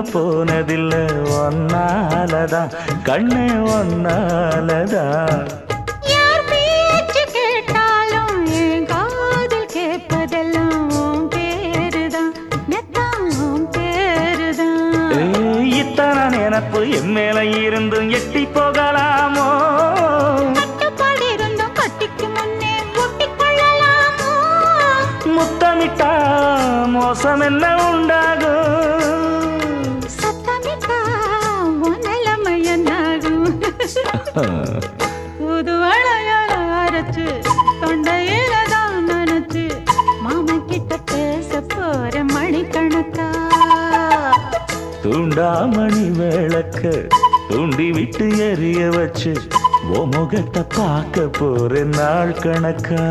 போனதில்லை ஒன்னாலதான் கண்ணே ஒன்னாலதான் யார் பேச்சு கேட்டாலும் என் காதில் கேட்பதெல்லாம் உன் பேருதான் மெத்தான் உன் பேருதான் இத்தனை நினப்பு என் மேல இருந்தும் எட்டி போகலாமோ கட்டுப்பாடு இருந்தும் கட்டிக்கு முன்னே ஒட்டிக்கொள்ளலாமோ முத்தமிட்டா மோசம் என்ன உண்டாகும் சத்தமிட்டா உன் நிலைமை என்னாகும் புது வளையல அரைச்சு தொண்டையில தான் நினைச்சு மாமன் கிட்ட பேச போற மணிக்கணக்கா தூண்டாமணி விளக்க தூண்டி விட்டு எரிய வச்சு ஓ முகத்தை பார்க்க போற நாள் கணக்கா